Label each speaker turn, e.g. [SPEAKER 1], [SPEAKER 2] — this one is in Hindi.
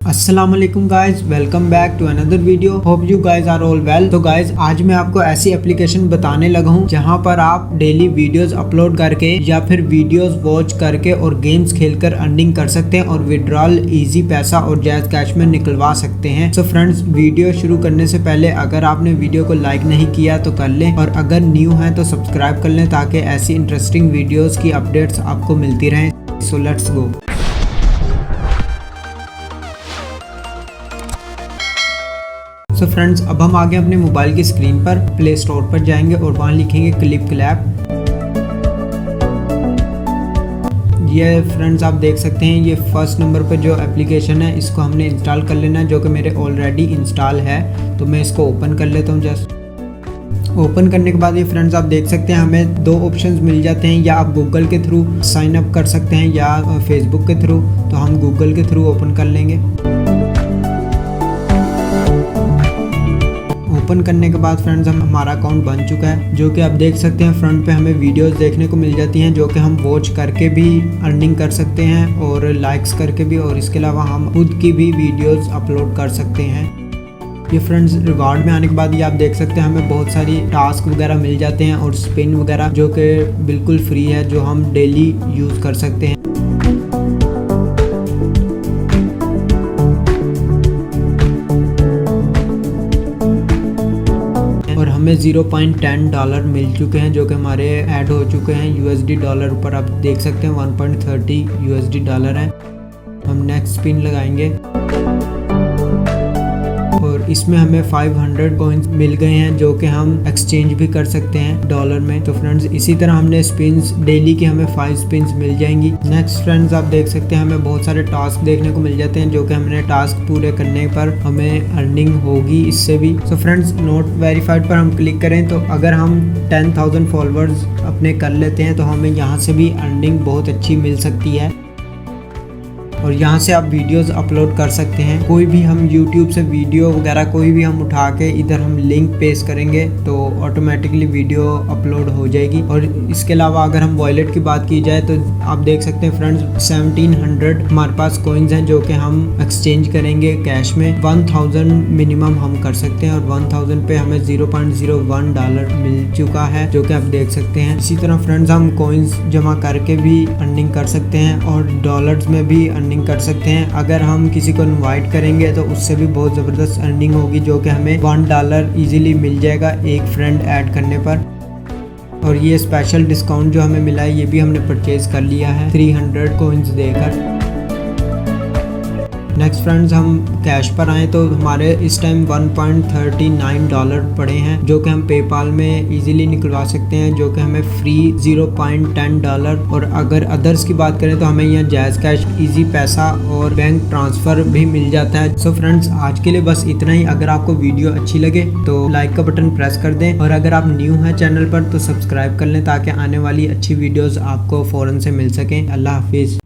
[SPEAKER 1] अस्सलाम वालेकुम guys, welcome back to another video. Hope you guys are all well. तो गाइज आज मैं आपको ऐसी एप्लीकेशन बताने लगा हूँ जहाँ पर आप डेली वीडियोस अपलोड करके या फिर वीडियोस वॉच करके और गेम्स खेलकर अर्निंग कर सकते हैं और विड्रॉल इजी पैसा और जायज कैश में निकलवा सकते हैं। सो फ्रेंड्स, वीडियो शुरू करने से पहले अगर आपने वीडियो को लाइक नहीं किया तो कर लें और अगर न्यू है तो सब्सक्राइब कर लें ताकि ऐसी इंटरेस्टिंग वीडियोस की अपडेट्स आपको मिलती रहें। So let's go. So friends, अब हम आगे अपने मोबाइल की स्क्रीन पर प्ले स्टोर पर जाएंगे और वहाँ लिखेंगे क्लिप क्लैप। ये फ्रेंड्स आप देख सकते हैं, ये फर्स्ट नंबर पर जो एप्लीकेशन है इसको हमने इंस्टॉल कर लेना है, जो कि मेरे ऑलरेडी इंस्टॉल है। तो मैं इसको ओपन कर लेता हूँ। जस्ट ओपन करने के बाद ये फ्रेंड्स आप देख सकते हैं हमें दो ऑप्शंस मिल जाते हैं, या आप गूगल के थ्रू साइन अप कर सकते हैं या फेसबुक के थ्रू। तो हम गूगल के थ्रू ओपन कर लेंगे। ओपन करने के बाद फ्रेंड्स हमारा अकाउंट बन चुका है, जो कि आप देख सकते हैं फ्रंट पे हमें वीडियोस देखने को मिल जाती हैं, जो कि हम वॉच करके भी अर्निंग कर सकते हैं और लाइक्स करके भी, और इसके अलावा हम खुद की भी वीडियोस अपलोड कर सकते हैं। ये फ्रेंड्स रिवार्ड में आने के बाद ये आप देख सकते हैं हमें बहुत सारी टास्क वगैरह मिल जाते हैं और स्पिन वगैरह, जो कि बिल्कुल फ्री है, जो हम डेली यूज़ कर सकते हैं। और हमें $0.10 मिल चुके हैं, जो कि हमारे ऐड हो चुके हैं USD डॉलर ऊपर। आप देख सकते हैं 1.30 USD डॉलर है। हम नेक्स्ट स्पिन लगाएंगे और इसमें हमें 500 कॉइन्स मिल गए हैं, जो कि हम एक्सचेंज भी कर सकते हैं डॉलर में। तो फ्रेंड्स इसी तरह हमने स्पिन्स डेली की हमें 5 स्पिन्स मिल जाएंगी। नेक्स्ट फ्रेंड्स आप देख सकते हैं हमें बहुत सारे टास्क देखने को मिल जाते हैं, जो कि हमने टास्क पूरे करने पर हमें अर्निंग होगी इससे भी। सो फ्रेंड्स नोट वेरीफाइड पर हम क्लिक करें तो अगर हम 10,000 फॉलोअर्स अपने कर लेते हैं तो हमें यहाँ से भी अर्निंग बहुत अच्छी मिल सकती है। और यहाँ से आप वीडियोस अपलोड कर सकते हैं। कोई भी हम YouTube से वीडियो वगैरह कोई भी हम उठा के इधर हम लिंक पेस्ट करेंगे तो ऑटोमेटिकली वीडियो अपलोड हो जाएगी। और इसके अलावा अगर हम वॉलेट की बात की जाए तो आप देख सकते हैं फ्रेंड्स 1700 हमारे पास कॉइन्स हैं, जो कि हम एक्सचेंज करेंगे कैश में। 1000 मिनिमम हम कर सकते हैं और 1000 पे हमें $0.01 मिल चुका है, जो कि आप देख सकते हैं। इसी तरह फ्रेंड्स हम कॉइन्स जमा करके भी अर्निंग कर सकते हैं और डॉलर्स में भी अर्निंग कर सकते हैं। अगर हम किसी को इनवाइट करेंगे तो उससे भी बहुत ज़बरदस्त अर्निंग होगी, जो कि हमें $1 इजीली मिल जाएगा एक फ्रेंड ऐड करने पर। और ये स्पेशल डिस्काउंट जो हमें मिला है ये भी हमने परचेज कर लिया है 300 कॉइन्स देकर। नेक्स्ट फ्रेंड्स हम कैश पर आए तो हमारे इस टाइम $1.39 पड़े हैं, जो कि हम पेपाल में इजीली निकलवा सकते हैं, जो कि हमें फ्री $0.10। और अगर अदर्स की बात करें तो हमें यहाँ जायज कैश, इजी पैसा और बैंक ट्रांसफ़र भी मिल जाता है। सो फ्रेंड्स आज के लिए बस इतना ही। अगर आपको वीडियो अच्छी लगे तो लाइक का बटन प्रेस कर दें और अगर आप न्यू हैं चैनल पर तो सब्सक्राइब कर लें ताकि आने वाली अच्छी वीडियोज़ आपको फ़ौरन से मिल सकें। अल्लाह हाफिज़।